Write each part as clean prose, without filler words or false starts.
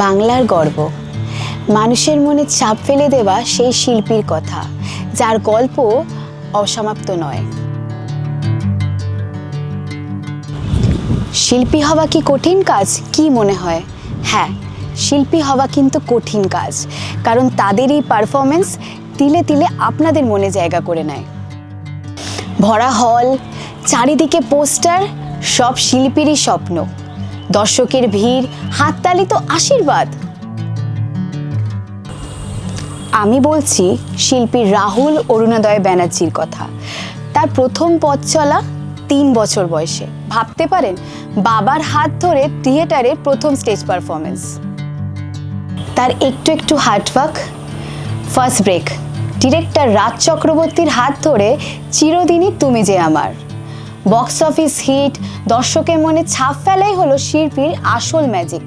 বাংলার গর্ব, মানুষের মনে চাপ ফেলে দেওয়া সেই শিল্পীর কথা, যার গল্প অসমাপ্ত নয়। শিল্পী হওয়া কি কঠিন কাজ? কি মনে হয়? হ্যাঁ, শিল্পী হওয়া কিন্তু কঠিন কাজ, কারণ তাদের এই পারফরমেন্স তিলে তিলে আপনাদের মনে জায়গা করে নেয়। ভরা হল, চারিদিকে পোস্টার, সব শিল্পীরই স্বপ্ন। দর্শকের ভিড়, হাততালি তো আশীর্বাদ। আমি বলছি শিল্পী রাহুল অরুণোদয় ব্যানার্জির কথা। তার প্রথম পথ চলা 3 বছর বয়সে। ভাবতে পারেন, বাবার হাত ধরে থিয়েটারে প্রথম স্টেজ পারফরমেন্স। তার একটু একটু হার্ডওয়ার্ক, ফার্স্ট ব্রেক, ডিরেক্টর রাজ চক্রবর্তীর হাত ধরে চিরদিনই তুমি যে আমার, বক্স অফিস হিট, দর্শকের মনে ছাপ ফেলাই হলো শিল্পীর আসল ম্যাজিক।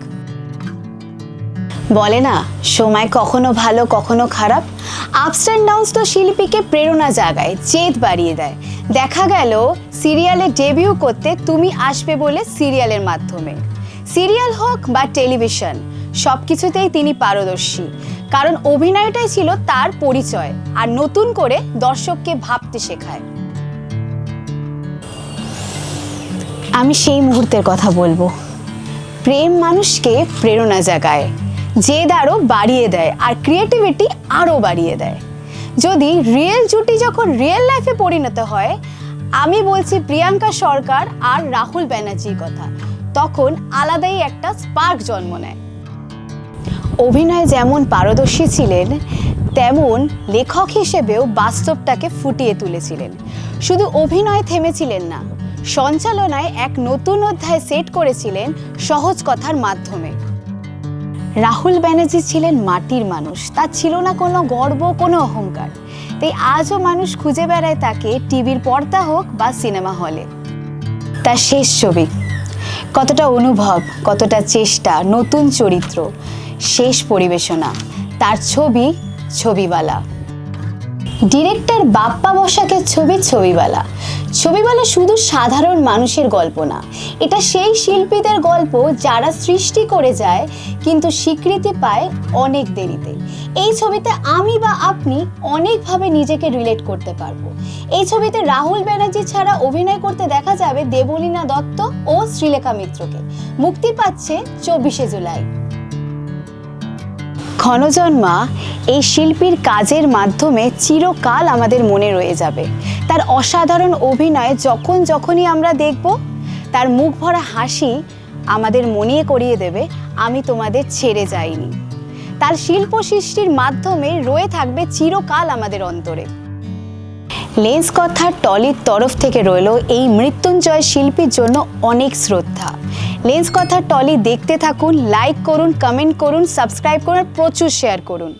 বলে না, সময় কখনো ভালো কখনো খারাপ। আপস অ্যান্ড ডাউনস তো শিল্পীকে প্রেরণা জাগায়, জেদ বাড়িয়ে দেয়। দেখা গেল সিরিয়ালে ডেবিউ করতে তুমি আসবে বলে সিরিয়ালের মাধ্যমে। সিরিয়াল হোক বা টেলিভিশন, সব কিছুতেই তিনি পারদর্শী, কারণ অভিনয়টাই ছিল তার পরিচয়, আর নতুন করে দর্শককে ভাবতে শেখায়। আমি সেই মুহূর্তের কথা বলবো। প্রেম মানুষকে প্রেরণা জাগায়, জেদ আরও বাড়িয়ে দেয়, আর ক্রিয়েটিভিটি আরও বাড়িয়ে দেয়। যদি রিয়েল জুটি যখন রিয়েল লাইফে পরিণত হয়, আমি বলছি প্রিয়াঙ্কা সরকার আর রাহুল ব্যানার্জির কথা, তখন আলাদাই একটা স্পার্ক জন্ম নেয়। অভিনয় যেমন পারদর্শী ছিলেন, তেমন লেখক হিসেবেও বাস্তবটাকে ফুটিয়ে তুলেছিলেন। শুধু অভিনয় থেমেছিলেন না, সঞ্চালনায় এক নতুন অধ্যায় সেট করেছিলেন সহজ কথার মাধ্যমে। রাহুল ব্যানার্জি ছিলেন মাটির মানুষ, তার ছিল না কোনো গর্ব, কোনো অহংকার। তাই আজও মানুষ খুঁজে বেড়ায় তাকে, টিভির পর্দা হোক বা সিনেমা হলে। তার শেষ ছবি, কতটা অনুভব, কতটা চেষ্টা, নতুন চরিত্র, শেষ পরিবেশনা, তার ছবি ছবিওয়ালা। ডিরেক্টর বাপ্পা বসাকের ছবি ছবিওয়ালা। ছবিওয়ালা শুধু সাধারণ মানুষের গল্প না, এটা সেই শিল্পীদের গল্প যারা সৃষ্টি করে যায় কিন্তু স্বীকৃতি পায় অনেক দেরিতে। এই ছবিতে আমি বা আপনি অনেকভাবে নিজেকে রিলেট করতে পারবো। এই ছবিতে রাহুল ব্যানার্জি ছাড়া অভিনয় করতে দেখা যাবে দেবলীনা দত্ত ও শ্রীলেখা মিত্রকে। মুক্তি পাচ্ছে 24শে জুলাই। ক্ষণজন্মা এই শিল্পীর কাজের মাধ্যমে চিরকাল আমাদের মনে রয়ে যাবে। তার অসাধারণ অভিনয় যখনই আমরা দেখব, তার মুখ ভরা হাসি আমাদের মনে করিয়ে দেবে আমি তোমাদের ছেড়ে যাইনি। তার শিল্প সৃষ্টির মাধ্যমে রয়ে থাকবে চিরকাল আমাদের অন্তরে। লেন্স কথা টলির তরফ থেকে রইল এই মৃত্যুঞ্জয় শিল্পীর জন্য অনেক শ্রদ্ধা। লেন্স কথা টলি দেখতে থাকুন, লাইক করুন, কমেন্ট করুন, সাবস্ক্রাইব করুন, প্রচুর শেয়ার করুন।